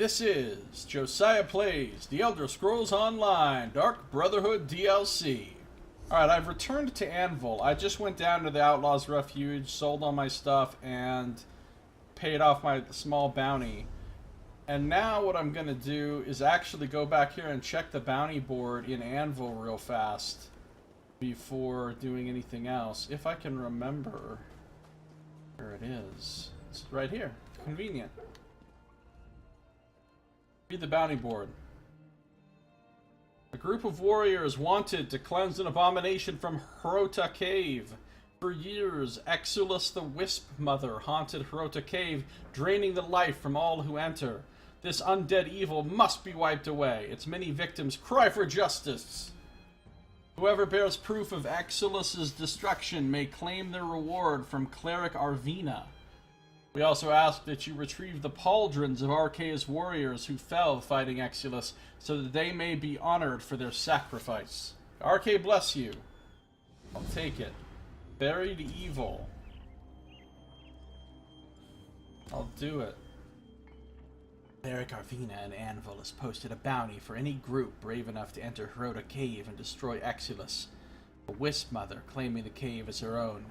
This is Josiah Plays The Elder Scrolls Online Dark Brotherhood DLC. Alright, I've returned to Anvil. I just went down to the Outlaws Refuge, sold all my stuff, and paid off my small bounty. And now what I'm going to do is actually go back here and check the bounty board in Anvil real fast before doing anything else. If I can remember where it is. It's right here. Convenient. Read the bounty board. A group of warriors wanted to cleanse an abomination from Hrota Cave. For years, Exulus the Wisp Mother haunted Hrota Cave, draining the life from all who enter. This undead evil must be wiped away. Its many victims cry for justice. Whoever bears proof of Exulus's destruction may claim their reward from Cleric Arvina. We also ask that you retrieve the pauldrons of Arcea's warriors who fell fighting Exulus, so that they may be honored for their sacrifice. Arcea bless you. I'll take it. Buried evil. I'll do it. Cleric Arvina in Anvil has posted a bounty for any group brave enough to enter Hrota Cave and destroy Exulus, a Wisp Mother claiming the cave as her own.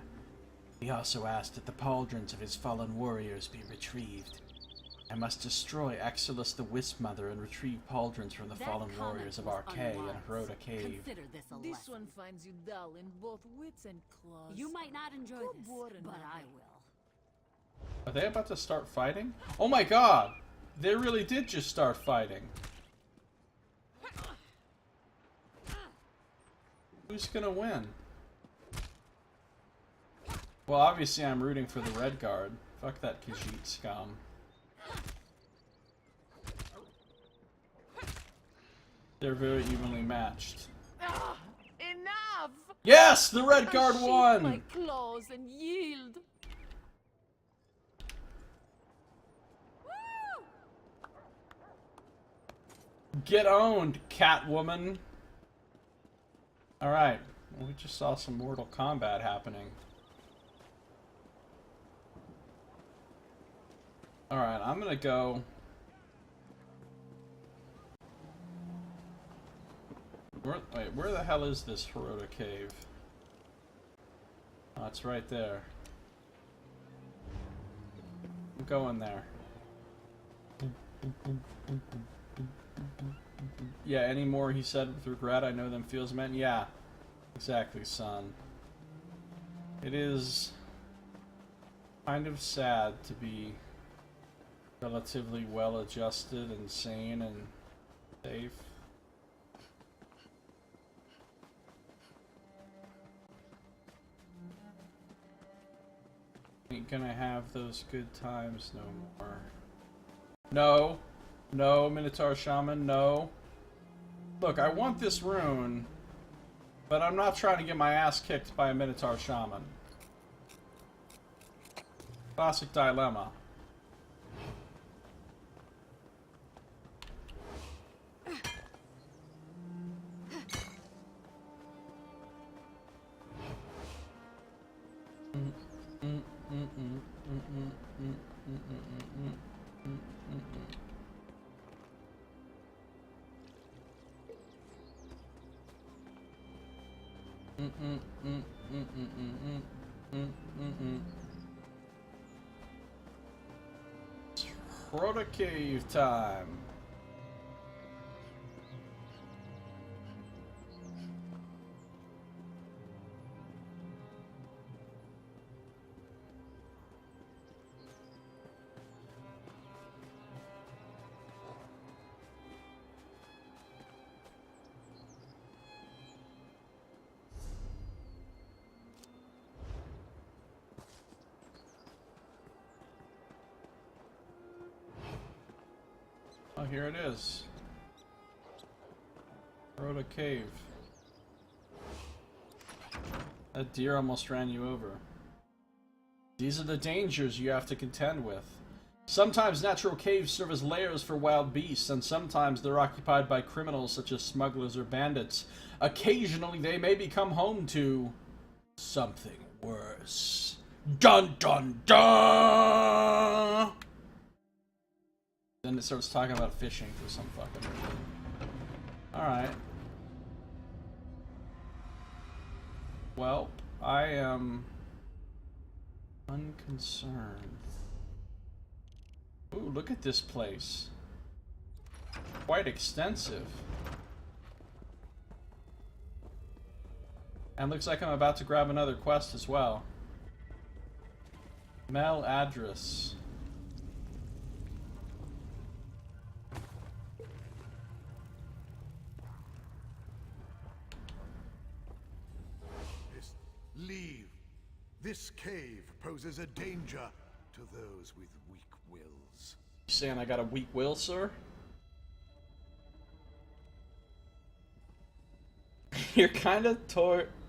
He also asked that the pauldrons of his fallen warriors be retrieved. I must destroy Exulus the Wisp Mother and retrieve pauldrons from the fallen warriors of Arcea and Hrota Cave. This one finds you dull in both wits and claws. You might not enjoy this, but I will. Are they about to start fighting? Oh my god! They really did just start fighting. Who's gonna win? Well, obviously I'm rooting for the Red Guard. Fuck that Khajiit scum. They're very evenly matched. Enough! Yes! The Red Guard won! My claws and yield. Get owned, Catwoman! Alright, well, we just saw some Mortal Kombat happening. Alright, I'm gonna go... where the hell is this Hrota Cave? Oh, it's right there. I'm going there. Yeah, any more, he said with regret. I know them feels meant. Yeah, exactly, son. It is kind of sad to be relatively well adjusted and sane and safe. Ain't gonna have those good times no more. No. No, Minotaur Shaman, no. Look, I want this rune, but I'm not trying to get my ass kicked by a Minotaur Shaman. Classic dilemma. Hrota Cave time. Oh, here it is. Hrota Cave. That deer almost ran you over. These are the dangers you have to contend with. Sometimes natural caves serve as lairs for wild beasts, and sometimes they're occupied by criminals such as smugglers or bandits. Occasionally they may become home to something worse. Dun dun dun! Then it starts talking about fishing for some fucking reason. Alright. Well, I am unconcerned. Ooh, look at this place. Quite extensive. And looks like I'm about to grab another quest as well. Mel address. Leave. This cave poses a danger to those with weak wills. You saying I got a weak will, sir? You're kind of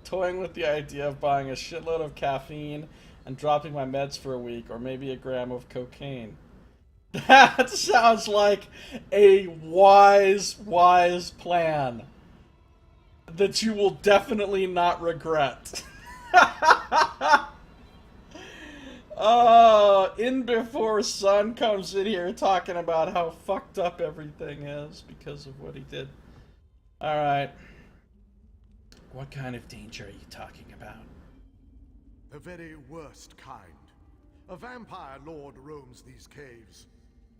toying with the idea of buying a shitload of caffeine and dropping my meds for a week, or maybe a gram of cocaine. That sounds like a wise plan that you will definitely not regret. In before Sun comes in here talking about how fucked up everything is because of what he did. Alright. What kind of danger are you talking about? The very worst kind. A vampire lord roams these caves.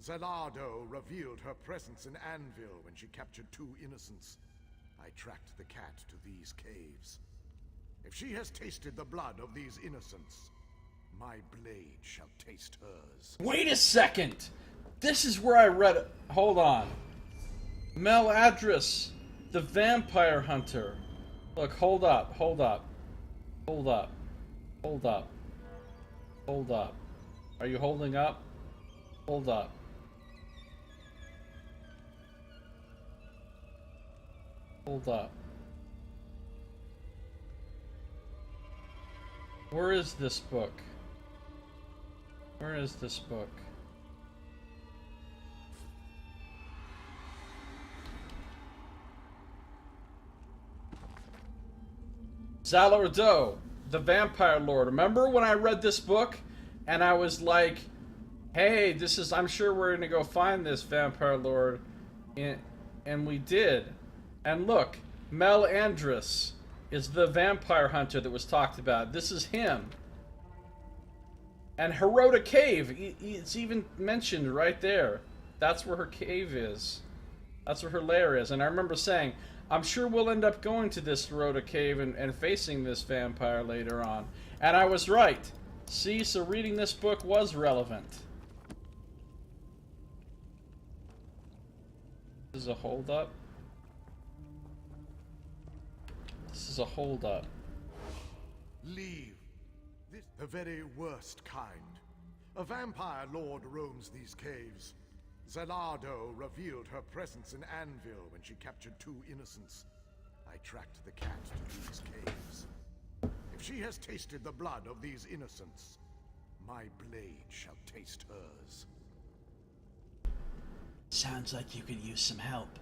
Zellardo revealed her presence in Anvil when she captured 2 innocents. I tracked the cat to these caves. If she has tasted the blood of these innocents, my blade shall taste hers. Wait a second! This is where I read it. Hold on. Mel Address, the vampire hunter. Look, hold up. Are you holding up? Hold up. Hold up. Where is this book? Where is this book? Zellardo, the Vampire Lord. Remember when I read this book and I was like, hey, this is, I'm sure we're gonna go find this Vampire Lord. And we did. And look, Mel Andrus is the vampire hunter that was talked about. This is him. And Herota Cave, it's even mentioned right there. That's where her cave is. That's where her lair is. And I remember saying, I'm sure we'll end up going to this Herota Cave and facing this vampire later on. And I was right. See, so reading this book was relevant. This is a holdup. This is a holdup. Leave. This the very worst kind. A vampire lord roams these caves. Zellardo revealed her presence in Anvil when she captured 2 innocents. I tracked the cat to these caves. If she has tasted the blood of these innocents, my blade shall taste hers. Sounds like you could use some help.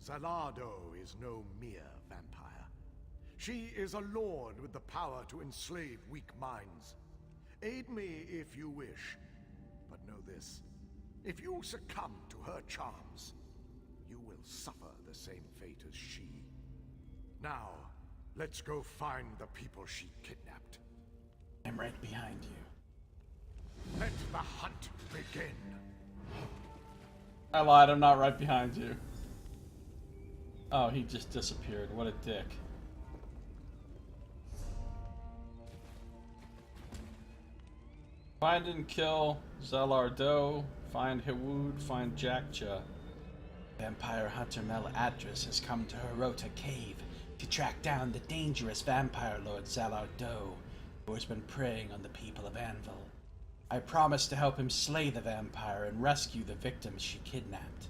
Zellardo is no mere vampire. She is a lord with the power to enslave weak minds. Aid me if you wish, but know this. If you succumb to her charms, you will suffer the same fate as she. Now, let's go find the people she kidnapped. I'm right behind you. Let the hunt begin. I lied, I'm not right behind you. Oh, he just disappeared. What a dick. Find and kill Zellardo. Find Hewud. Find Jakcha. Vampire hunter Mel Address has come to Herota Cave to track down the dangerous vampire lord Zellardo, who has been preying on the people of Anvil. I promise to help him slay the vampire and rescue the victims she kidnapped.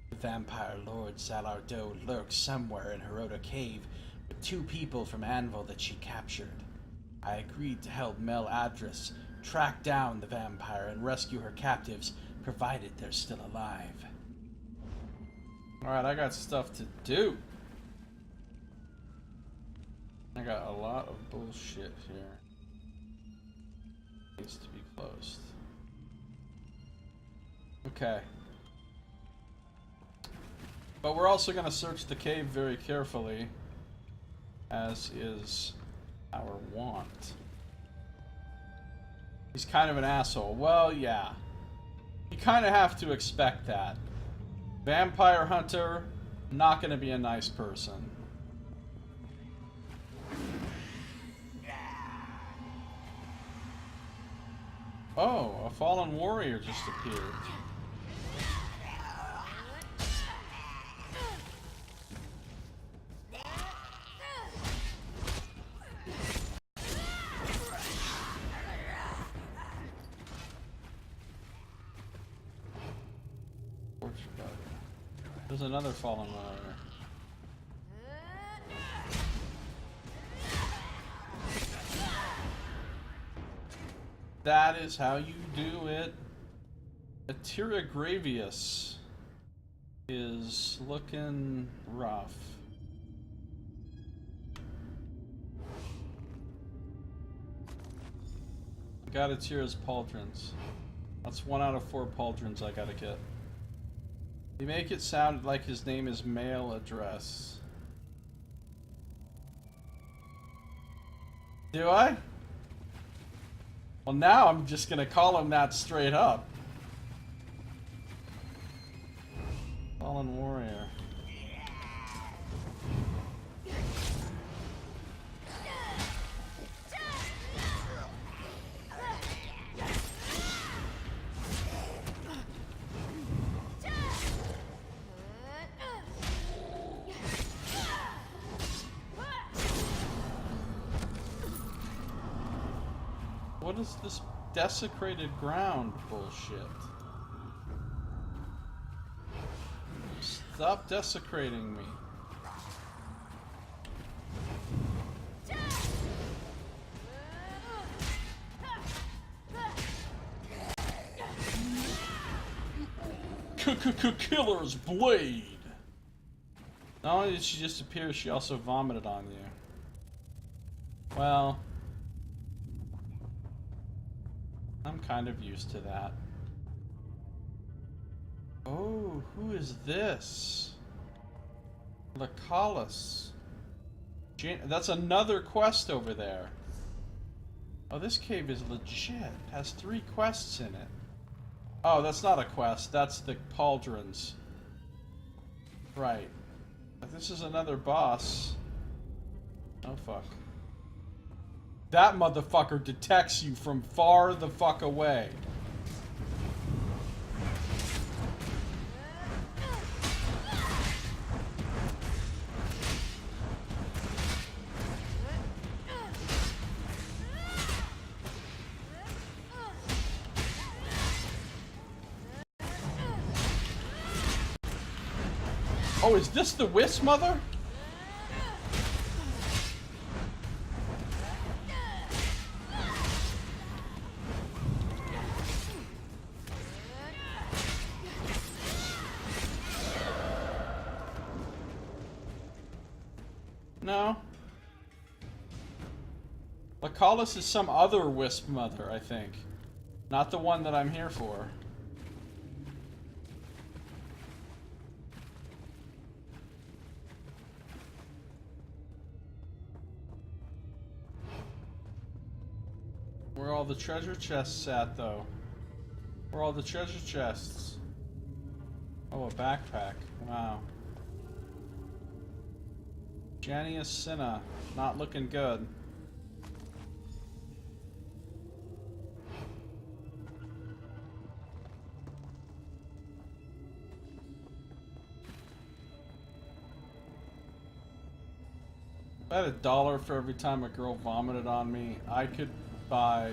The vampire lord Zellardo lurks somewhere in Herota Cave with 2 people from Anvil that she captured. I agreed to help Mel Address track down the vampire and rescue her captives, provided they're still alive. Alright, I got stuff to do. I got a lot of bullshit here. Needs to be closed. Okay. But we're also going to search the cave very carefully, as is our wont. He's kind of an asshole. Well, yeah. You kind of have to expect that. Vampire hunter, not going to be a nice person. Oh, a fallen warrior just appeared. There's another fallen warrior. That is how you do it. Atira Gravius is looking rough. Got Atira's pauldrons. That's 1 out of 4 pauldrons I gotta get. You make it sound like his name is mail address. Do I? Well, now I'm just gonna call him that straight up. Fallen warrior. What is this desecrated ground bullshit? Stop desecrating me. Killer's blade. Not only did she just appear, she also vomited on you. Well, I'm kind of used to that. Oh, who is this? Lacalis. That's another quest over there. Oh, this cave is legit. It has 3 quests in it. Oh, that's not a quest. That's the pauldrons. Right. But this is another boss. Oh, fuck. That motherfucker detects you from far the fuck away. Oh, is this the Wisp Mother? No. Lacalis is some other Wisp Mother, I think. Not the one that I'm here for. Where are all the treasure chests at, though? Where are all the treasure chests? Oh, a backpack. Wow. Janius Cinna. Not looking good. If I had $1 for every time a girl vomited on me, I could buy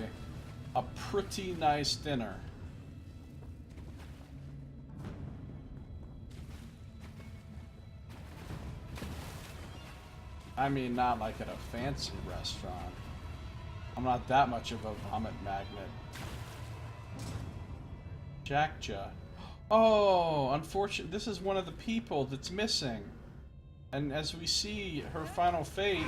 a pretty nice dinner. I mean, not like at a fancy restaurant. I'm not that much of a vomit magnet. Jackja. Oh, unfortunately, this is one of the people that's missing. And as we see her final fate...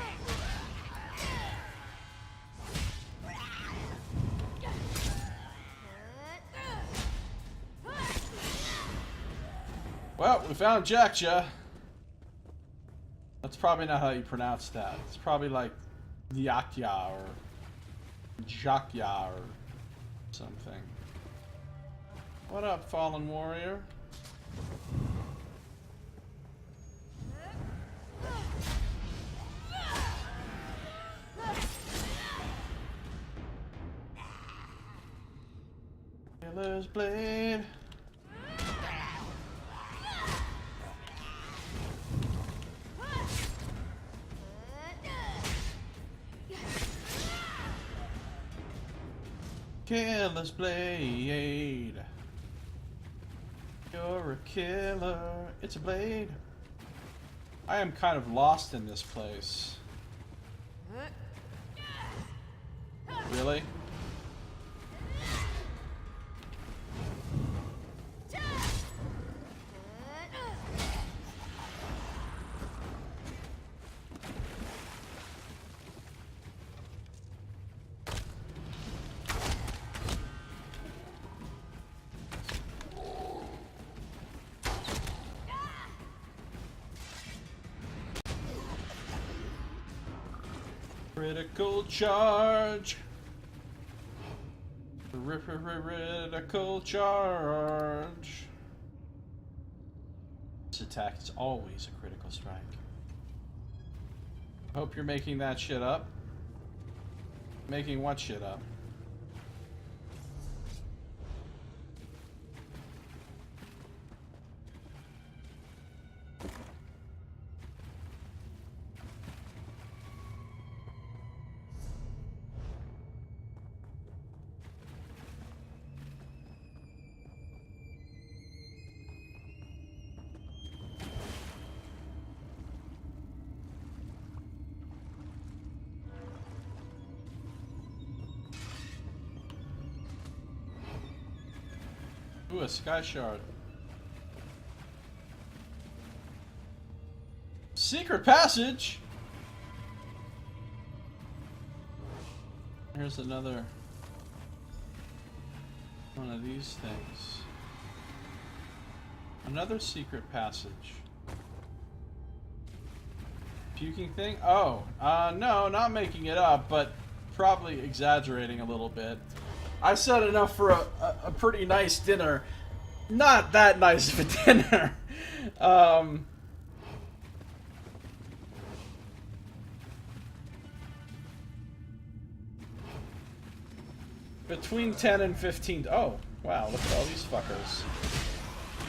we found Jakja. That's probably not how you pronounce that. It's probably like Yakya or Jakya or something. What up, fallen warrior? Killer's blade. Killer's blade. You're a killer. It's a blade. I am kind of lost in this place. Really? Critical charge. Critical charge. This attack is always a critical strike. Hope you're making that shit up. Making what shit up? Ooh, a sky shard. Secret passage? Here's another one of these things. Another secret passage. Puking thing? Oh, no, not making it up, but probably exaggerating a little bit. I said enough for a pretty nice dinner. Not that nice of a dinner. Between 10 and 15... Oh, wow, look at all these fuckers.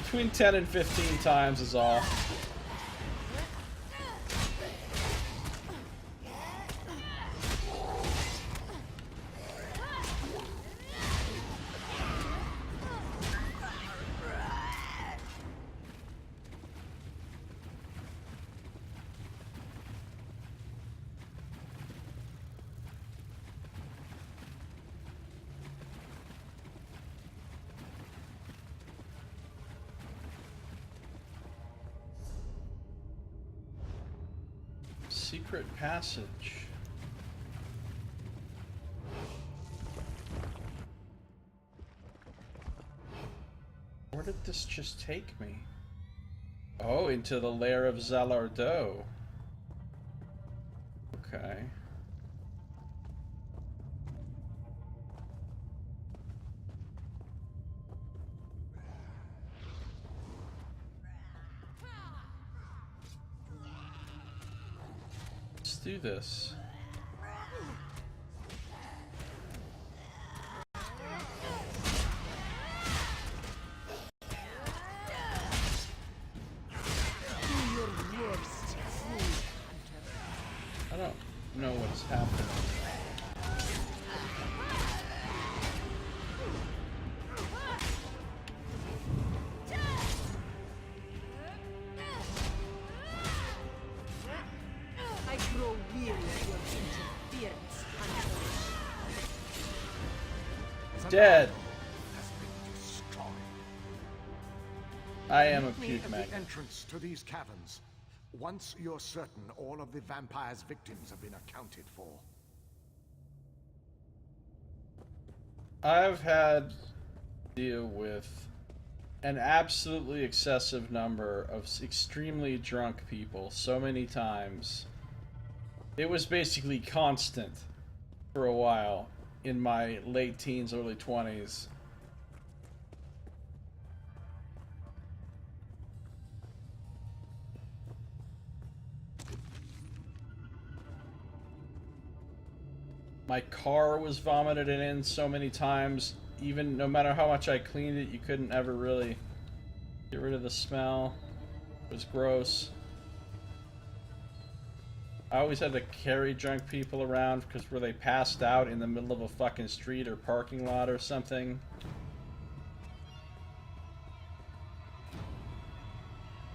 Between 10 and 15 times is all. Secret passage. Where did this just take me? Oh, into the lair of Zalardo. Okay. Let's do this. I don't know what's happening. I grow weary of your interference, hunter. Dead. Has been destroyed. I am a Meet me puke at magnet. the entrance to these caverns. Once you're certain all of the vampire's victims have been accounted for. I've had to deal with an absolutely excessive number of extremely drunk people so many times. It was basically constant for a while in my late teens, early 20s. My car was vomited in so many times. Even no matter how much I cleaned it, you couldn't ever really get rid of the smell. It was gross. I always had to carry drunk people around because were they passed out in the middle of a fucking street or parking lot or something.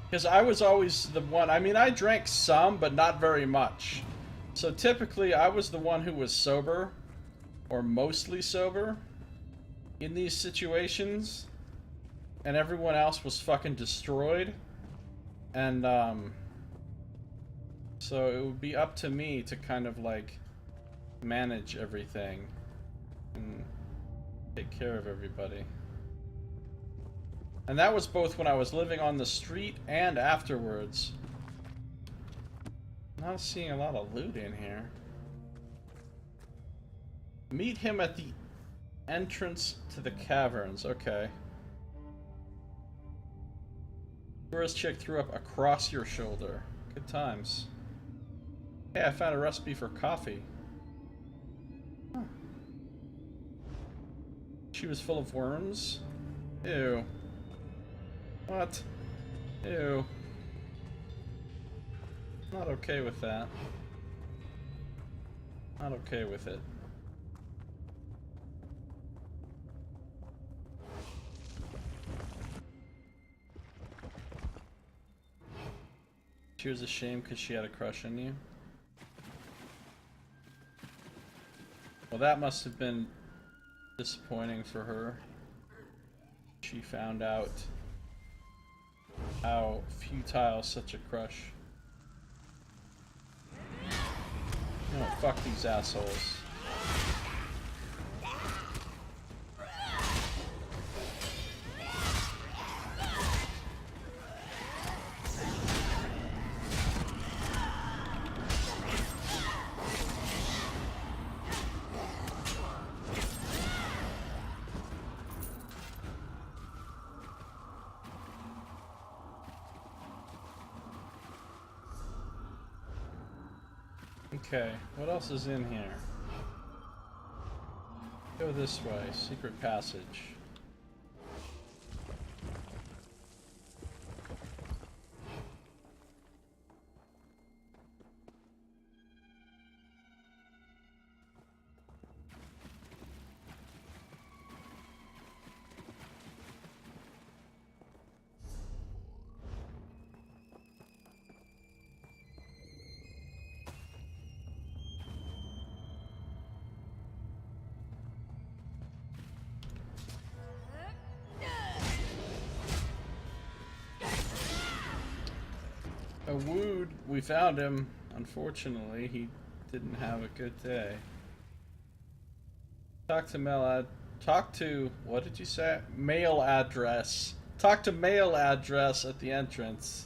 Because I was always the one, I mean, I drank some, but not very much. So typically I was the one who was sober, or mostly sober, in these situations, and everyone else was fucking destroyed. And so it would be up to me to kind of like manage everything and take care of everybody. And that was both when I was living on the street and afterwards. Not seeing a lot of loot in here. Meet him at the entrance to the caverns. Okay. Tourist chick threw up across your shoulder. Good times. Hey, I found a recipe for coffee. Huh. She was full of worms? Ew. What? Ew. Not okay with that. Not okay with it. She was ashamed because she had a crush on you. Well, that must have been disappointing for her. She found out how futile such a crush. No, fuck these assholes. Okay, what else is in here? Go this way, secret passage. Wood, we found him. Unfortunately, he didn't have a good day. Talk to, what did you say? Mail address. Talk to mail address at the entrance.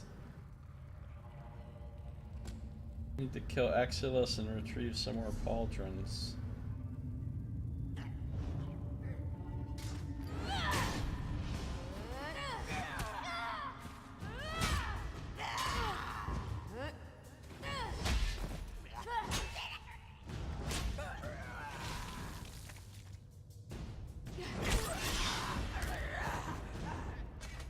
Need to kill Exilus and retrieve some more pauldrons.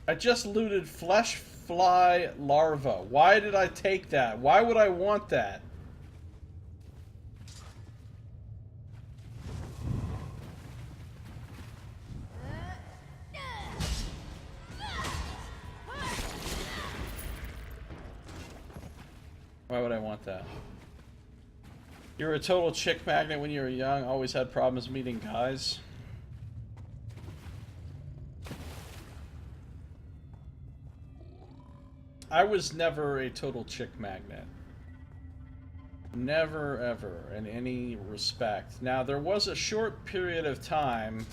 I just looted flesh fly larva. Why did I take that? Why would I want that? Why would I want that? You were a total chick magnet when you were young, always had problems meeting guys. I was never a total chick magnet. Never, ever, in any respect. Now, there was a short period of time,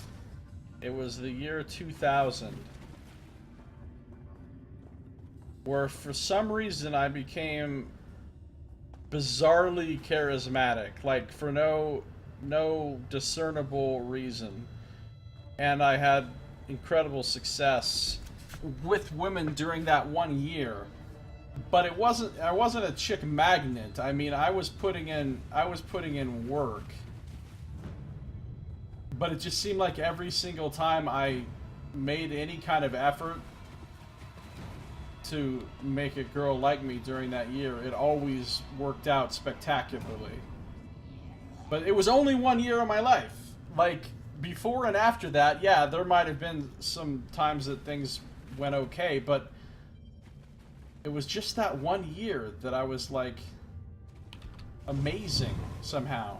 it was the year 2000, where for some reason I became bizarrely charismatic, like for no discernible reason. And I had incredible success with women during that 1 year. But I wasn't a chick magnet. I mean, I was putting in work. But it just seemed like every single time I made any kind of effort to make a girl like me during that year, it always worked out spectacularly. But it was only 1 year of my life. Like, before and after that, yeah, there might have been some times that things went okay, but it was just that 1 year that I was, like, amazing somehow.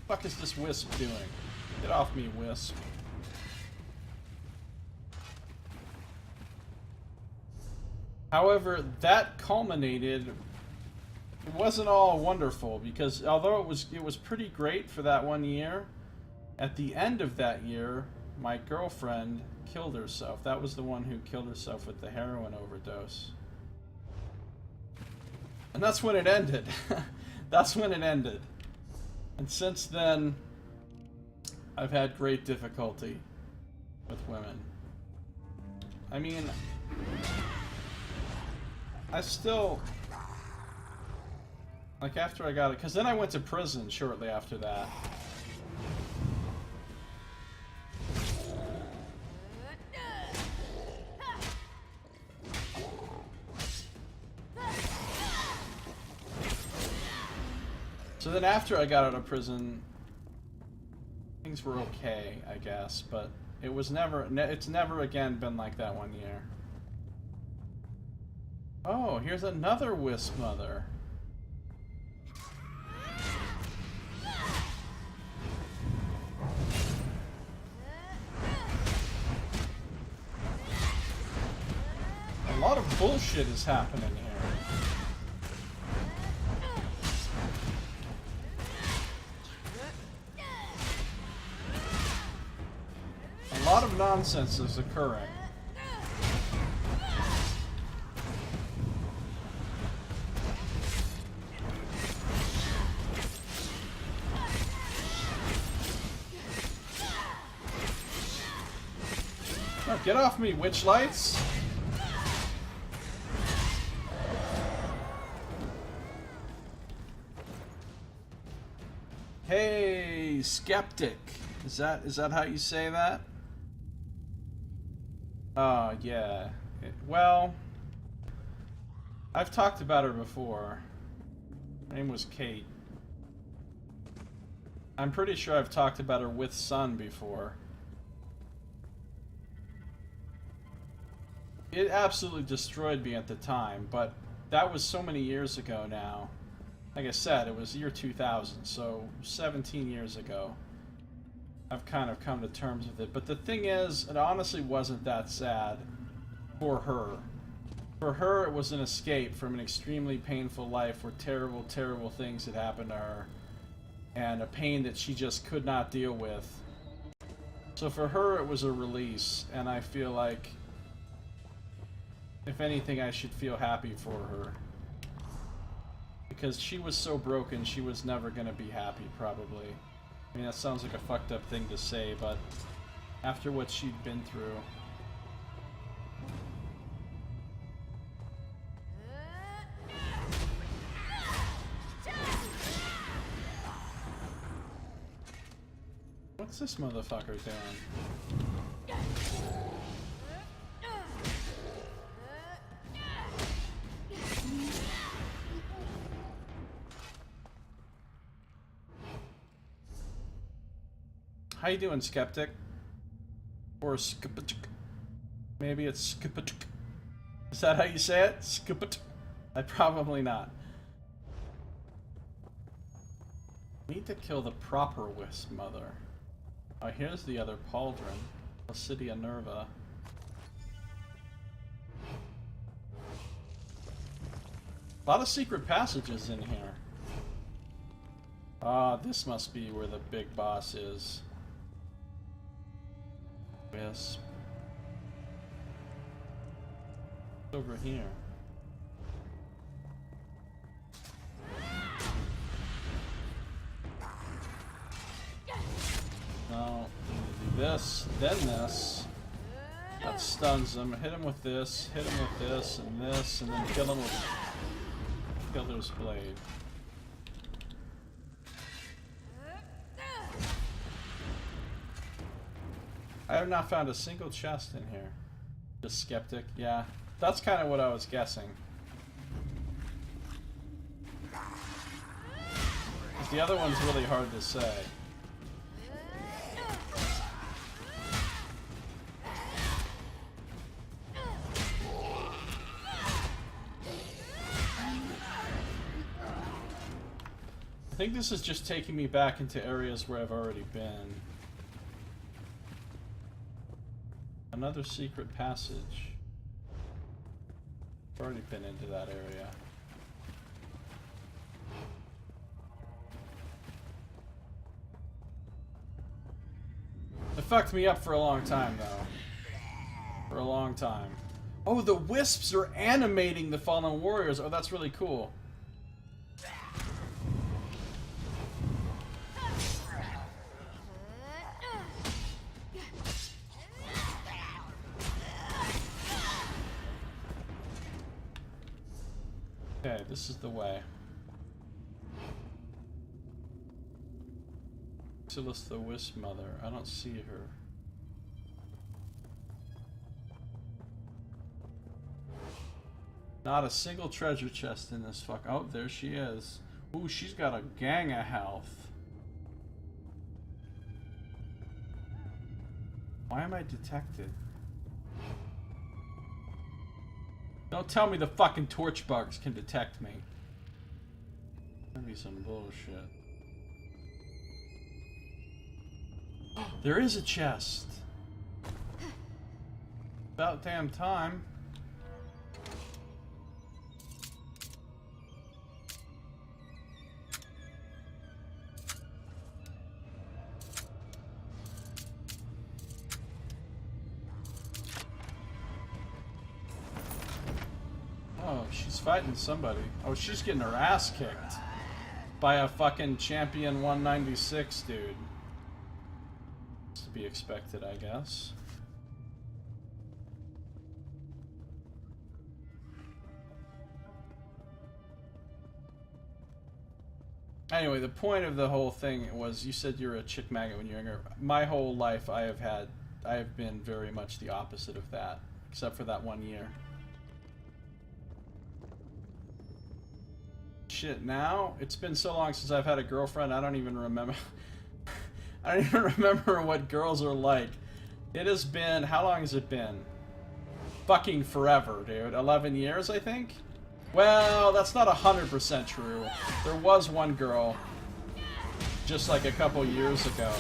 What the fuck is this wisp doing? Get off me, wisp. However, that culminated. It wasn't all wonderful because although it was pretty great for that 1 year, at the end of that year, my girlfriend killed herself. That was the one who killed herself with the heroin overdose. And that's when it ended. That's when it ended. And since then, I've had great difficulty with women. I mean, I still, like, after I got it, because then I went to prison shortly after that. So then after I got out of prison, things were okay, I guess, but it was it's never again been like that 1 year. Oh, here's another wisp mother. A lot of bullshit is happening here. A lot of nonsense is occurring. Oh, get off me, witch lights! Hey, skeptic. Is that how you say that? Oh, yeah. Well, I've talked about her before. Her name was Kate. I'm pretty sure I've talked about her with Sun before. It absolutely destroyed me at the time, but that was so many years ago now. Like I said, it was year 2000, so 17 years ago. I've kind of come to terms with it. But the thing is, it honestly wasn't that sad for her. For her, it was an escape from an extremely painful life where terrible, terrible things had happened to her. And a pain that she just could not deal with. So for her, it was a release. And I feel like, if anything, I should feel happy for her. Because she was so broken, she was never going to be happy, probably. I mean, that sounds like a fucked up thing to say, but after what she'd been through. What's this motherfucker doing? How you doing, skeptic? Or skeptic? Maybe it's skeptic. Is that how you say it? Skeptic? Probably not. Need to kill the proper wisp mother. Oh, here's the other pauldron. Placidia Nerva. A lot of secret passages in here. Ah, this must be where the big boss is. Wisp. Over here. No, do this, then this. That stuns him. Hit him with this, and then kill him with Killer's Blade. I have not found a single chest in here. Just skeptic, yeah. That's kind of what I was guessing. The other one's really hard to say. I think this is just taking me back into areas where I've already been. Another secret passage. I've already been into that area. It fucked me up for a long time, though. For a long time. Oh, the wisps are animating the fallen warriors. Oh, that's really cool. Okay, this is the way. Xylus the Wisp Mother. I don't see her. Not a single treasure chest in this fuck. Oh, there she is. Ooh, she's got a gang of health. Why am I detected? Don't tell me the fucking torch bugs can detect me. That'd be some bullshit. There is a chest. About damn time. Oh, she's fighting somebody. Oh, she's getting her ass kicked by a fucking champion 196 dude. It's to be expected, I guess. Anyway, the point of the whole thing was, you said you're a chick magnet when you're younger. My whole life I have been very much the opposite of that, except for that 1 year. Shit, now it's been so long since I've had a girlfriend, I don't even remember. I don't even remember what girls are like. It has been, how long has it been? Fucking forever, dude. 11 years, I think? Well, that's not 100% true. There was one girl just like a couple years ago.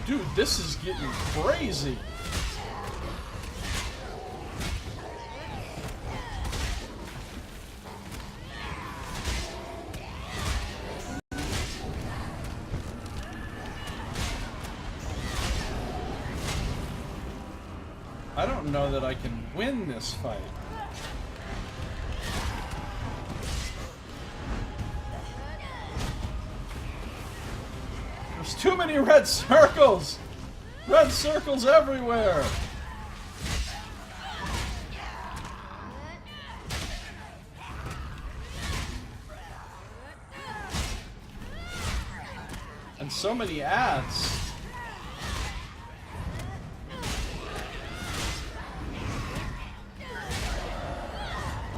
Dude, this is getting crazy. I don't know that I can win this fight. There's too many red circles! Red circles everywhere! And so many ads.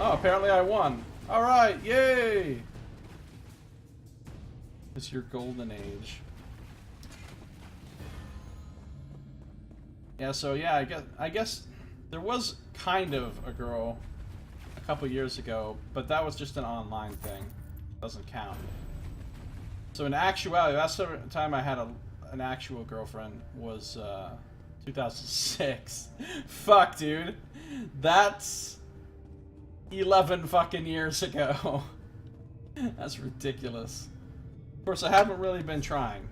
Oh, apparently I won. Alright, yay! It's your golden age. Yeah, so yeah, I guess there was kind of a girl a couple years ago, but that was just an online thing. Doesn't count. So in actuality, last time I had an actual girlfriend was 2006. Fuck, dude. That's 11 fucking years ago. That's ridiculous. Of course, I haven't really been trying.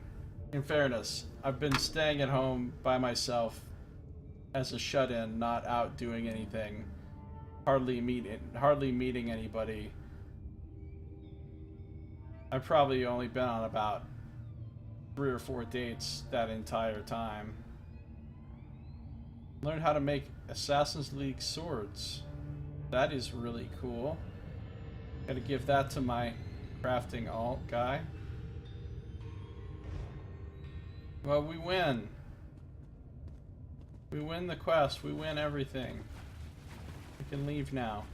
In fairness, I've been staying at home by myself as a shut-in, not out doing anything, hardly meeting anybody. I've probably only been on about 3 or 4 dates that entire time. Learned how to make Assassin's League swords. That is really cool. Gotta give that to my crafting alt guy. Well, we win. We win the quest. We win everything. We can leave now.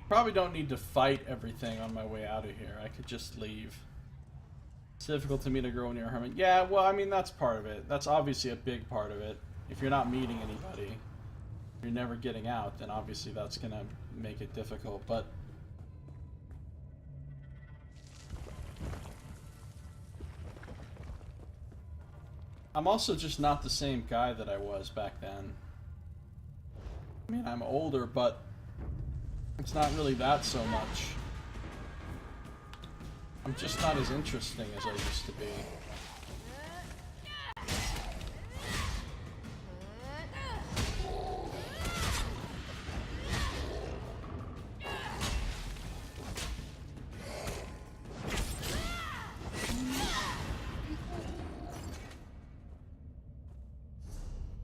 Probably don't need to fight everything on my way out of here. I could just leave. It's difficult to meet a girl near a hermit. Yeah, well, I mean, that's part of it. That's obviously a big part of it. If you're not meeting anybody, you're never getting out, then obviously that's gonna make it difficult, but... I'm also just not the same guy that I was back then. I mean, I'm older, but it's not really that so much. I'm just not as interesting as I used to be.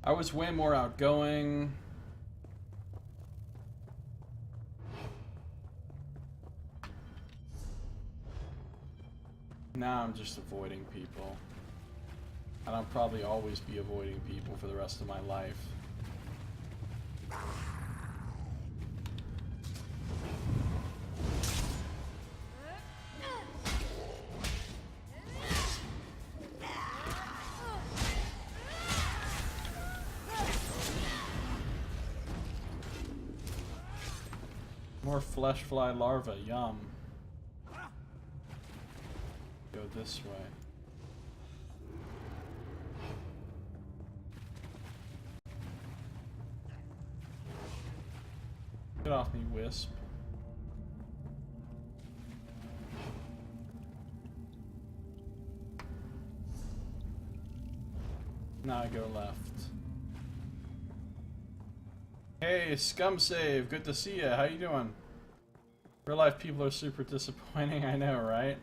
I was way more outgoing. Now I'm just avoiding people. And I'll probably always be avoiding people for the rest of my life. More flesh fly larvae, yum. Go this way. Get off me, Wisp. Now I go left. Hey, Scum Save, good to see ya. How you doing? Real life people are super disappointing, I know, right?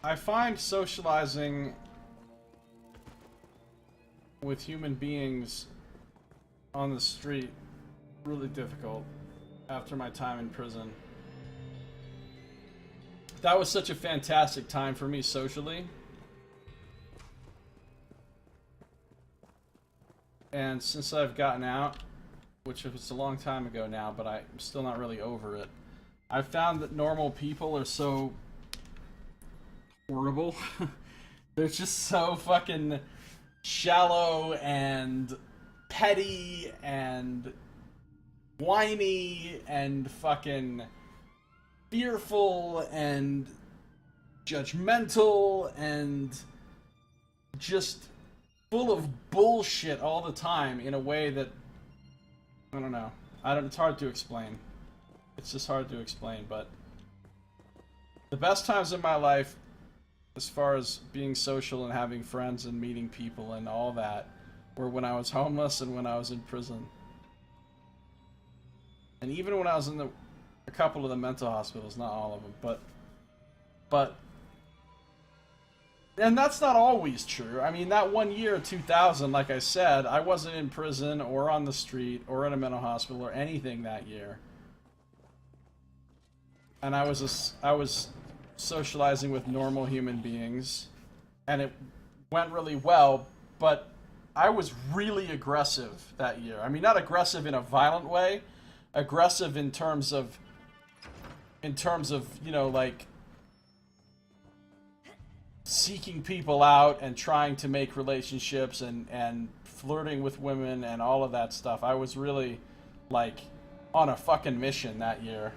I find socializing with human beings on the street really difficult after my time in prison. That was such a fantastic time for me socially. And since I've gotten out, which was a long time ago now, but I'm still not really over it, I've found that normal people are so horrible. They're just so fucking shallow and petty and whiny and fucking fearful and judgmental and just full of bullshit all the time in a way that, I don't know. It's hard to explain. It's just hard to explain, but the best times in my life, as far as being social and having friends and meeting people and all that, were when I was homeless and when I was in prison. And even when I was in a couple of the mental hospitals, not all of them, but And that's not always true. I mean, that one year, 2000, like I said, I wasn't in prison or on the street or in a mental hospital or anything that year. And I was socializing with normal human beings, and it went really well, but I was really aggressive that year. I mean, not aggressive in a violent way, aggressive in terms of, you know, like, seeking people out and trying to make relationships and flirting with women and all of that stuff. I was really, like, on a fucking mission that year.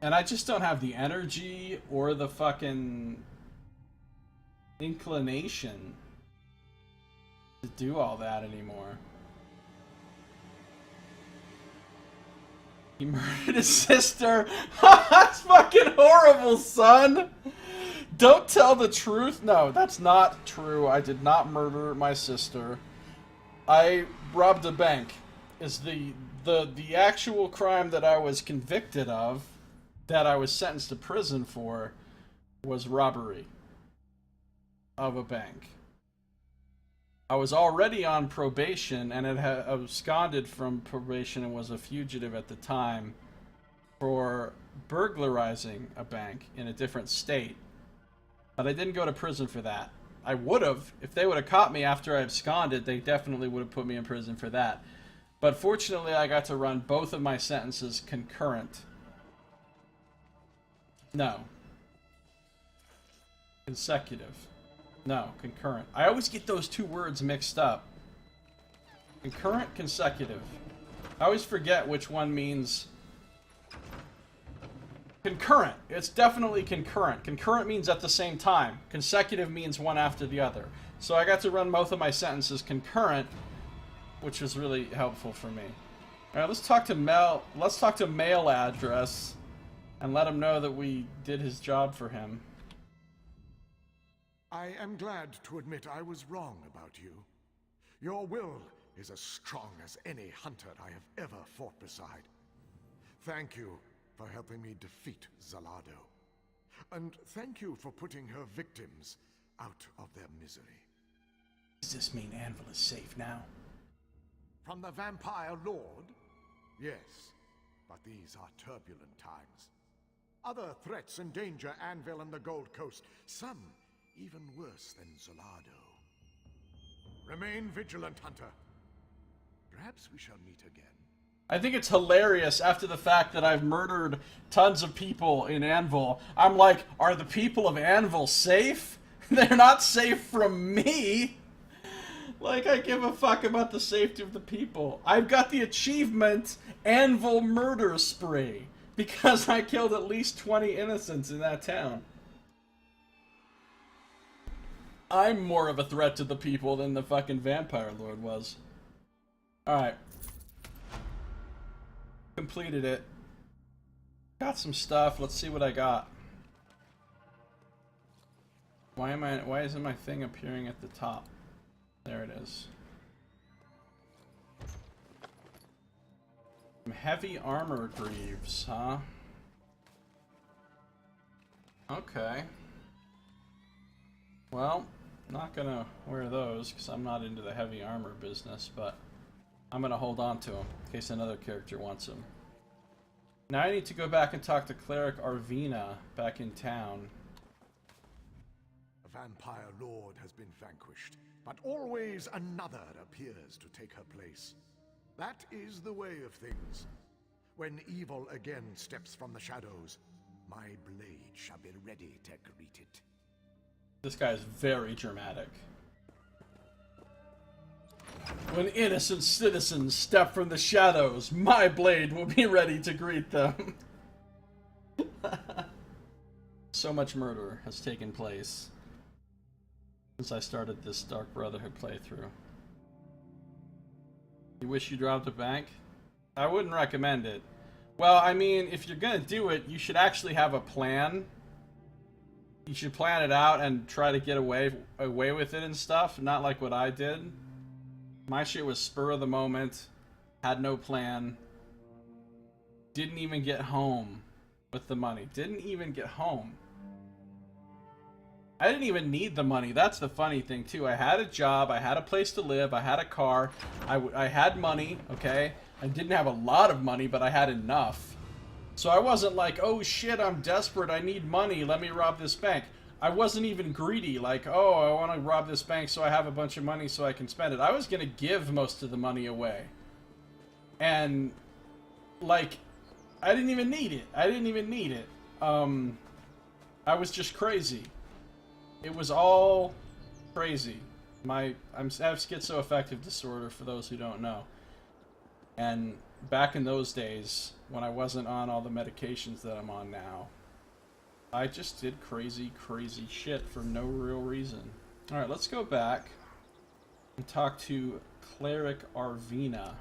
And I just don't have the energy or the fucking inclination to do all that anymore. He murdered his sister. That's fucking horrible, son. Don't tell the truth. No, that's not true. I did not murder my sister. I robbed a bank. Is the actual crime that I was convicted of, that I was sentenced to prison for, was robbery of a bank. I was already on probation and had absconded from probation and was a fugitive at the time for burglarizing a bank in a different state. But I didn't go to prison for that. I would have. If they would have caught me after I absconded, they definitely would have put me in prison for that. But fortunately, I got to run both of my sentences concurrent. No. Consecutive. No, concurrent. I always get those two words mixed up. Concurrent, consecutive. I always forget which one means... Concurrent. It's definitely concurrent. Concurrent means at the same time. Consecutive means one after the other. So I got to run both of my sentences concurrent, which was really helpful for me. Alright, let's talk to mail address and let him know that we did his job for him. I am glad to admit I was wrong about you. Your will is as strong as any hunter I have ever fought beside. Thank you for helping me defeat Zalado. And thank you for putting her victims out of their misery. Does this mean Anvil is safe now? From the Vampire Lord? Yes, but these are turbulent times. Other threats endanger Anvil and the Gold Coast, some even worse than Zalado. Remain vigilant, Hunter. Perhaps we shall meet again. I think it's hilarious after the fact that I've murdered tons of people in Anvil. I'm like, are the people of Anvil safe? They're not safe from me. Like, I give a fuck about the safety of the people. I've got the achievement Anvil Murder Spree because I killed at least 20 innocents in that town. I'm more of a threat to the people than the fucking Vampire Lord was. Alright. Completed it. Got some stuff. Let's see what I got. Why isn't my thing appearing at the top? There it is. Some heavy armor greaves, huh? Okay. Well, I'm not gonna wear those because I'm not into the heavy armor business, but I'm gonna hold on to them in case another character wants them. Now I need to go back and talk to Cleric Arvina back in town. The Vampire Lord has been vanquished, but always another appears to take her place. That is the way of things. When evil again steps from the shadows, my blade shall be ready to greet it. This guy is very dramatic. When innocent citizens step from the shadows, my blade will be ready to greet them. So much murder has taken place since I started this Dark Brotherhood playthrough. You wish you dropped a bank? I wouldn't recommend it. Well, I mean, if you're gonna do it, you should actually have a plan. You should plan it out and try to get away with it and stuff, not like what I did. My shit was spur of the moment, had no plan, didn't even get home with the money. Didn't even get home. I didn't even need the money. That's the funny thing, too. I had a job. I had a place to live. I had a car. I had money, okay? I didn't have a lot of money, but I had enough. So I wasn't like, oh shit, I'm desperate. I need money. Let me rob this bank. I wasn't even greedy, like, oh, I want to rob this bank so I have a bunch of money so I can spend it. I was going to give most of the money away. And, like, I didn't even need it. I didn't even need it. I was just crazy. It was all crazy. I have schizoaffective disorder, for those who don't know. And back in those days, when I wasn't on all the medications that I'm on now, I just did crazy, crazy shit for no real reason. Alright, let's go back and talk to Cleric Arvina.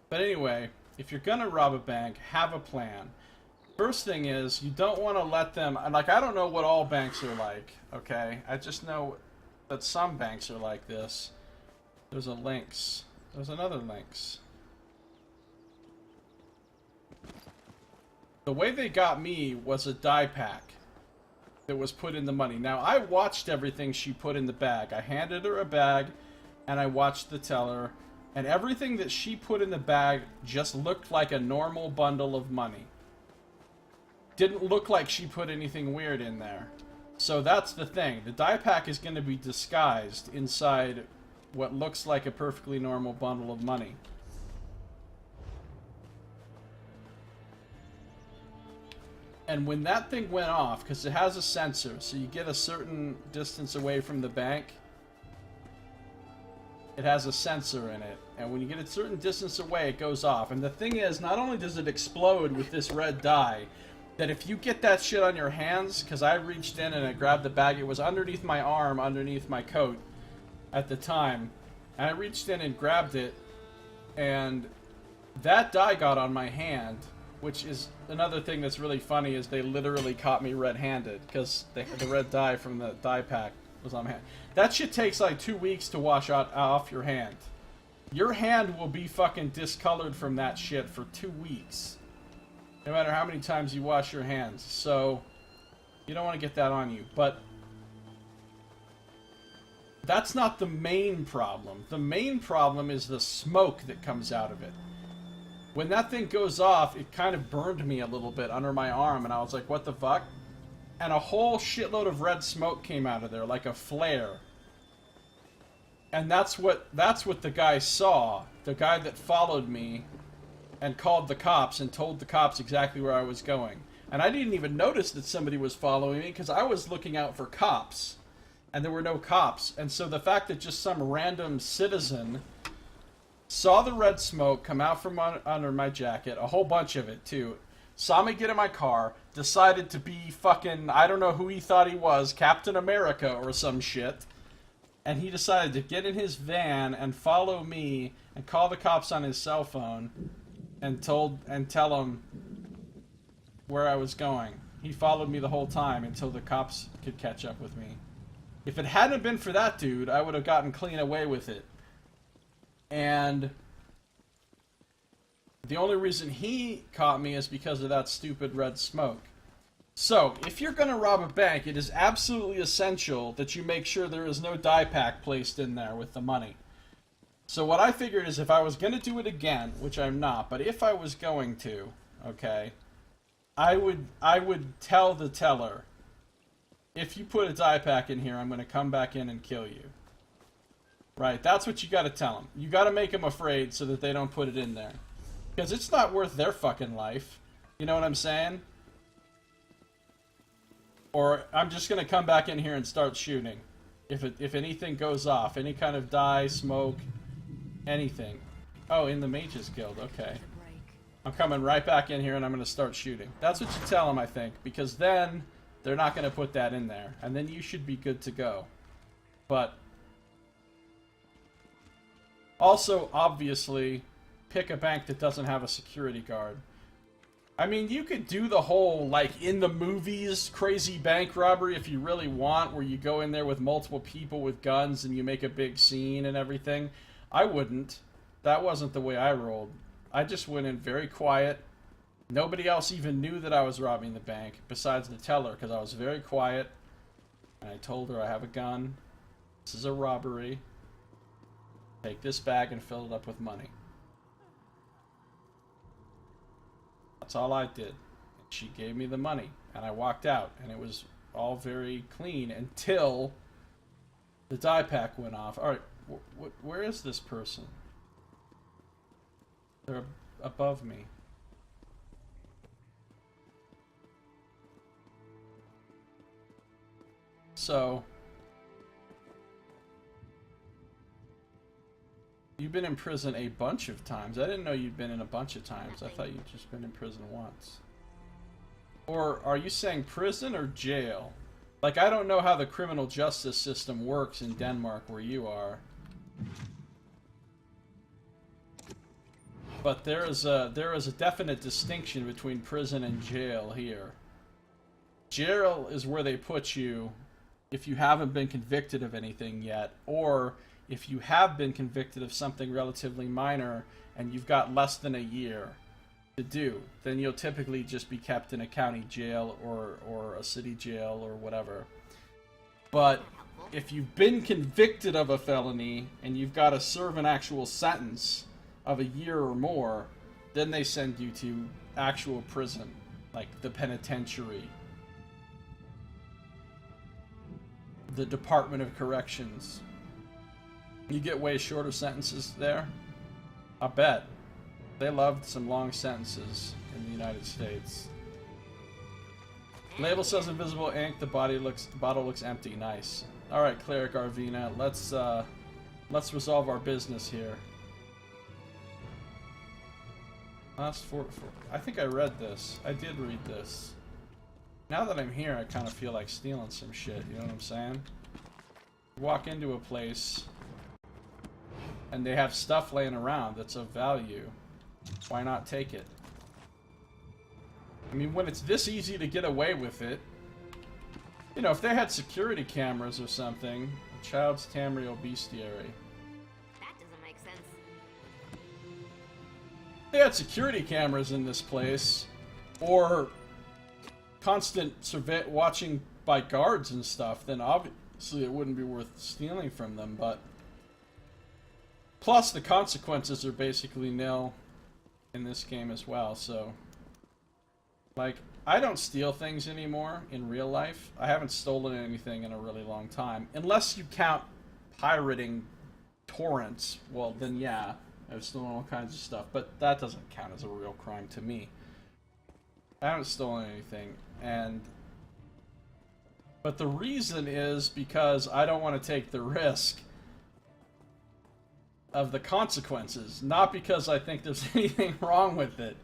But anyway, if you're gonna rob a bank, have a plan. First thing is, you don't want to let them... Like, I don't know what all banks are like, okay? I just know that some banks are like this. There's a Lynx. There's another Lynx. The way they got me was a die pack that was put in the money. Now, I watched everything she put in the bag. I handed her a bag, and I watched the teller, and everything that she put in the bag just looked like a normal bundle of money. Didn't look like she put anything weird in there. So that's the thing. The die pack is going to be disguised inside what looks like a perfectly normal bundle of money. And when that thing went off, because it has a sensor, so you get a certain distance away from the bank, it has a sensor in it. And when you get a certain distance away, it goes off. And the thing is, not only does it explode with this red dye, that if you get that shit on your hands, because I reached in and I grabbed the bag, it was underneath my arm, underneath my coat at the time, and I reached in and grabbed it, and that dye got on my hand, which is another thing that's really funny, is they literally caught me red-handed, because the red dye from the dye pack was on my hand. That shit takes like 2 weeks to wash off your hand. Your hand will be fucking discolored from that shit for 2 weeks. No matter how many times you wash your hands. So, you don't want to get that on you. But that's not the main problem. The main problem is the smoke that comes out of it. When that thing goes off, it kind of burned me a little bit under my arm, and I was like, what the fuck? And a whole shitload of red smoke came out of there, like a flare. And that's what the guy saw. The guy that followed me and called the cops and told the cops exactly where I was going. And I didn't even notice that somebody was following me because I was looking out for cops. And there were no cops. And so the fact that just some random citizen saw the red smoke come out from under my jacket, a whole bunch of it too, saw me get in my car, decided to be fucking, I don't know who he thought he was, Captain America or some shit. And he decided to get in his van and follow me and call the cops on his cell phone and tell him where I was going. He followed me the whole time until the cops could catch up with me. If it hadn't been for that dude, I would have gotten clean away with it. And the only reason he caught me is because of that stupid red smoke. So, if you're going to rob a bank, it is absolutely essential that you make sure there is no die pack placed in there with the money. So what I figured is if I was going to do it again, which I'm not, but if I was going to, okay, I would tell the teller, if you put a die pack in here, I'm going to come back in and kill you. Right, that's what you got to tell them. You got to make them afraid so that they don't put it in there. Because it's not worth their fucking life. You know what I'm saying? Or I'm just going to come back in here and start shooting. If anything goes off, any kind of dye, smoke, anything. Oh, in the Mages Guild, okay. I'm coming right back in here and I'm going to start shooting. That's what you tell them, I think. Because then they're not going to put that in there. And then you should be good to go. But also, obviously, pick a bank that doesn't have a security guard. I mean, you could do the whole, like, in the movies, crazy bank robbery if you really want, where you go in there with multiple people with guns and you make a big scene and everything. I wouldn't. That wasn't the way I rolled. I just went in very quiet. Nobody else even knew that I was robbing the bank, besides the teller, because I was very quiet. And I told her I have a gun. This is a robbery. Take this bag and fill it up with money. That's all I did. She gave me the money, and I walked out, and it was all very clean until the die pack went off. Alright, where is this person? They're above me. So, you've been in prison a bunch of times. I didn't know you'd been in a bunch of times. I thought you'd just been in prison once. Or are you saying prison or jail? Like, I don't know how the criminal justice system works in Denmark where you are. But there is a definite distinction between prison and jail here. Jail is where they put you if you haven't been convicted of anything yet, or if you have been convicted of something relatively minor and you've got less than a year to do, then you'll typically just be kept in a county jail or a city jail or whatever. But if you've been convicted of a felony and you've got to serve an actual sentence of a year or more, then they send you to actual prison, like the penitentiary, the Department of Corrections. You get way shorter sentences there. I bet. They loved some long sentences in the United States. Label says invisible ink. The bottle looks empty. Nice. All right, Cleric Arvina. Let's resolve our business here. Last four. I think I read this. I did read this. Now that I'm here, I kind of feel like stealing some shit. You know what I'm saying? Walk into a place and they have stuff laying around that's of value. Why not take it? I mean, when it's this easy to get away with it, you know, if they had security cameras or something, a child's Tamriel bestiary. That doesn't make sense. They had security cameras in this place, or constant watching by guards and stuff, then obviously it wouldn't be worth stealing from them, but plus the consequences are basically nil in this game as well, so like, I don't steal things anymore in real life. I haven't stolen anything in a really long time, unless you count pirating torrents. Well, then yeah, I've stolen all kinds of stuff, but that doesn't count as a real crime to me. I haven't stolen anything, but the reason is because I don't want to take the risk of the consequences, not because I think there's anything wrong with it.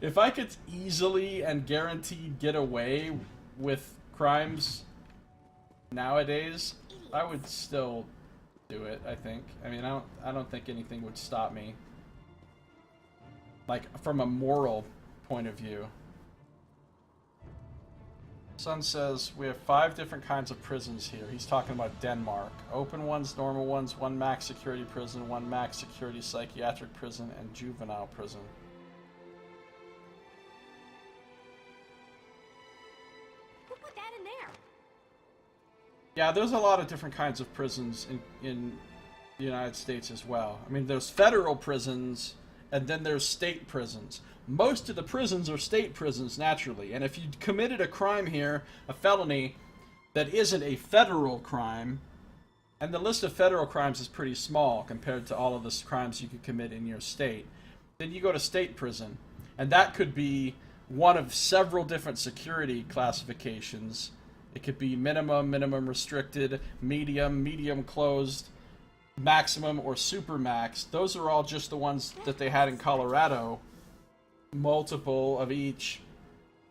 If I could easily and guaranteed get away with crimes nowadays, I would still do it, I think. I mean, I don't think anything would stop me, like from a moral point of view. Sun says, we have 5 different kinds of prisons here. He's talking about Denmark. Open ones, normal ones, 1 max security prison, 1 max security psychiatric prison, and juvenile prison. Who put that in there? Yeah, there's a lot of different kinds of prisons in the United States as well. I mean, there's federal prisons, and then there's state prisons. Most of the prisons are state prisons, naturally. And if you committed a crime here, a felony, that isn't a federal crime, and the list of federal crimes is pretty small compared to all of the crimes you could commit in your state, then you go to state prison. And that could be one of several different security classifications. It could be minimum, minimum restricted, medium, medium closed, maximum, or super max. Those are all just the ones that they had in Colorado. Multiple of each.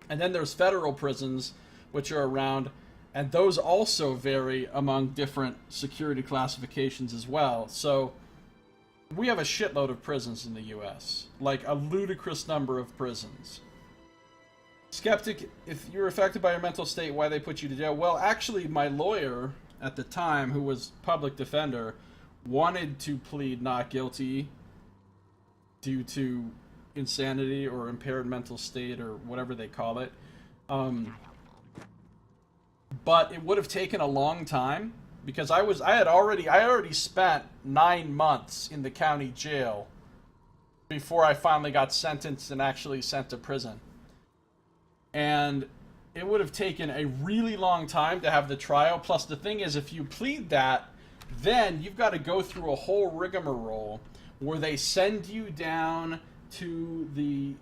And then there's federal prisons, which are around, and those also vary among different security classifications as well. So we have a shitload of prisons in the US, like a ludicrous number of prisons. Skeptic, if you're affected by your mental state, why they put you to jail? Well, actually, my lawyer at the time, who was public defender, wanted to plead not guilty due to insanity or impaired mental state or whatever they call it. But it would have taken a long time because I already spent 9 months in the county jail before I finally got sentenced and actually sent to prison. And it would have taken a really long time to have the trial. Plus, the thing is, if you plead that, then you've got to go through a whole rigmarole where they send you down to the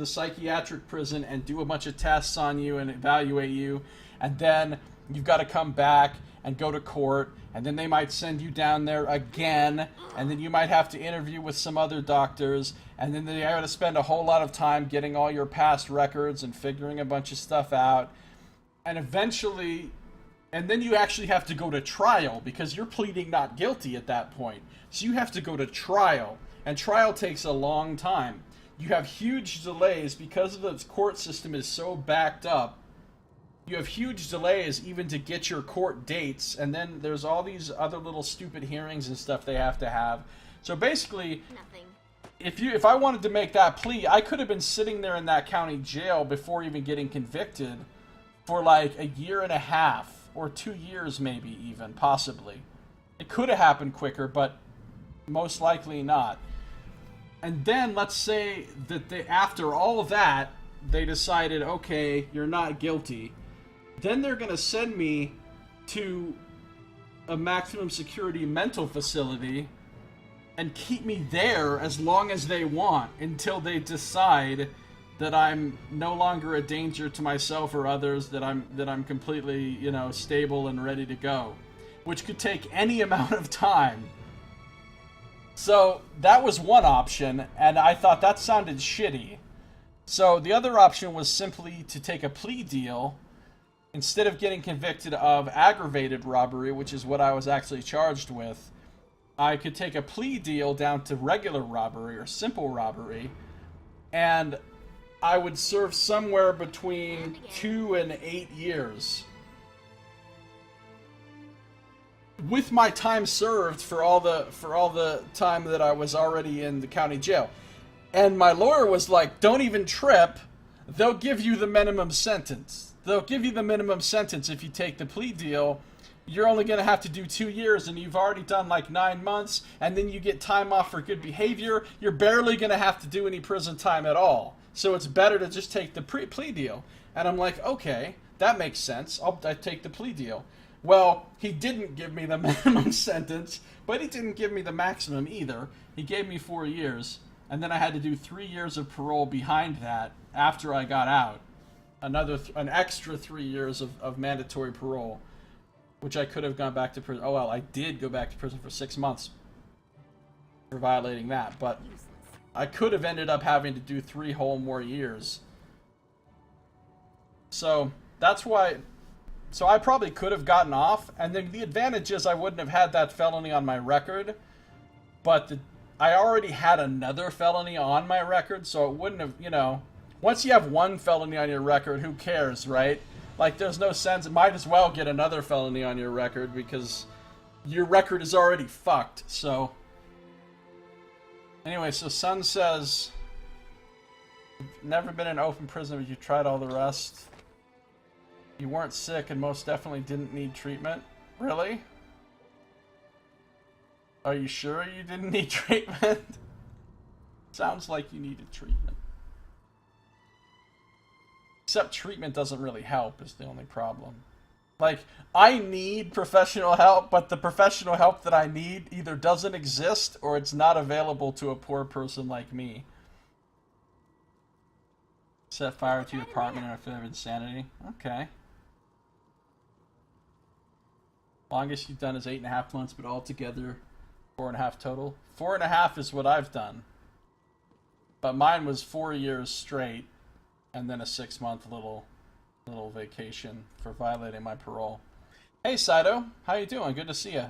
psychiatric prison and do a bunch of tests on you and evaluate you, and then you've got to come back and go to court, and then they might send you down there again, and then you might have to interview with some other doctors, and then they have to spend a whole lot of time getting all your past records and figuring a bunch of stuff out, and eventually, and then you actually have to go to trial because you're pleading not guilty at that point. So you have to go to trial, and trial takes a long time. You have huge delays because the court system is so backed up. You have huge delays even to get your court dates, and then there's all these other little stupid hearings and stuff they have to have. So basically, if I wanted to make that plea, I could have been sitting there in that county jail before even getting convicted for like a year and a half, or 2 years maybe even, possibly. It could have happened quicker, but most likely not. And then let's say that after all of that, they decided, okay, you're not guilty. Then they're going to send me to a maximum security mental facility and keep me there as long as they want until they decide that I'm no longer a danger to myself or others, that I'm completely, stable and ready to go, which could take any amount of time. So that was one option, and I thought that sounded shitty. So the other option was simply to take a plea deal. Instead of getting convicted of aggravated robbery, which is what I was actually charged with, I could take a plea deal down to regular robbery or simple robbery, and I would serve somewhere between 2 and 8 years. With my time served for all the time that I was already in the county jail. And my lawyer was like, don't even trip, they'll give you the minimum sentence. They'll give you the minimum sentence if you take the plea deal. You're only going to have to do 2 years, and you've already done like 9 months, and then you get time off for good behavior. You're barely going to have to do any prison time at all. So it's better to just take the plea deal. And I'm like, okay, that makes sense. I take the plea deal. Well, he didn't give me the minimum sentence, but he didn't give me the maximum either. He gave me 4 years, and then I had to do 3 years of parole behind that after I got out. An extra 3 years of mandatory parole, which I could have gone back to prison. Oh well, I did go back to prison for 6 months for violating that, but I could have ended up having to do 3 whole more years. So that's why. So I probably could have gotten off, and then the advantage is I wouldn't have had that felony on my record, but I already had another felony on my record, so it wouldn't have, once you have one felony on your record, who cares, right? Like, there's no sense. It might as well get another felony on your record because your record is already fucked. So, anyway, so Sun says, never been in open prison, but you tried all the rest. You weren't sick and most definitely didn't need treatment. Really? Are you sure you didn't need treatment? Sounds like you needed treatment. Except treatment doesn't really help is the only problem. Like, I need professional help, but the professional help that I need either doesn't exist or it's not available to a poor person like me. Set fire to your apartment in a fit of insanity. Okay. Longest you've done is 8.5 months, but altogether 4.5 total. 4.5 is what I've done. But mine was 4 years straight, and then a 6-month little vacation for violating my parole. Hey Saito, how you doing? Good to see you.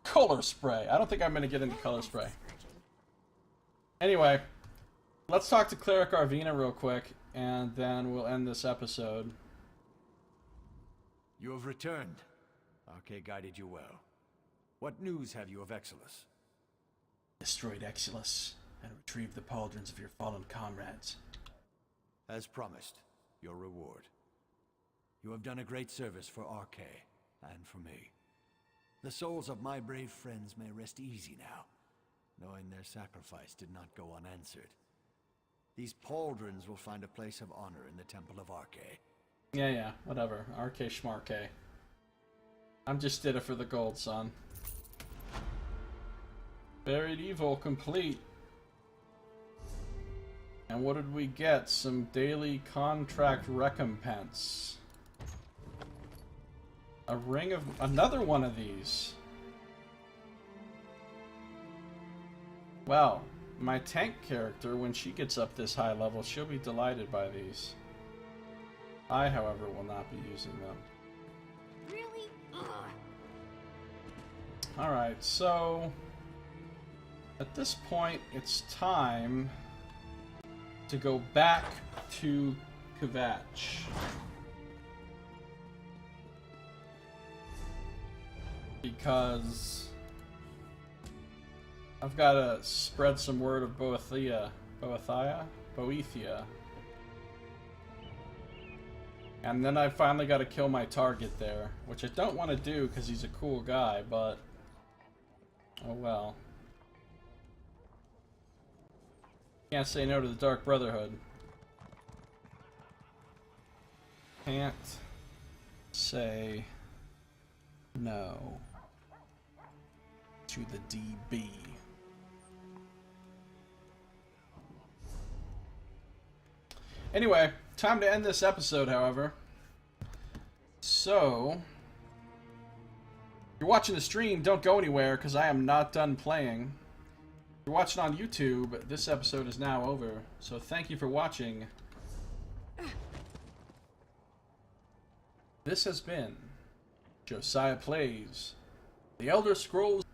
Color spray. I don't think I'm going to get into color spray. Anyway, let's talk to Cleric Arvina real quick, and then we'll end this episode. You have returned. Arche guided you well. What news have you of Exilus? destroyed Exulus and retrieved the pauldrons of your fallen comrades. As promised, your reward. You have done a great service for RK, and for me. The souls of my brave friends may rest easy now, knowing their sacrifice did not go unanswered. These pauldrons will find a place of honor in the Temple of RK. Yeah, whatever. RK schmark. I'm just did it for the gold, son. Buried Evil complete. And what did we get? Some daily contract recompense. A ring of... another one of these. Well, my tank character, when she gets up this high level, she'll be delighted by these. I, however, will not be using them. Really? Ugh. Alright, so... at this point, it's time to go back to Kvatch. Because I've got to spread some word of Boethia. And then I finally got to kill my target there, which I don't want to do because he's a cool guy, but oh well. Can't say no to the Dark Brotherhood. Can't say no to the DB. Anyway, time to end this episode, however. So, if you're watching the stream, don't go anywhere, because I am not done playing. If you're watching on YouTube, this episode is now over. So thank you for watching. This has been Josiah Plays The Elder Scrolls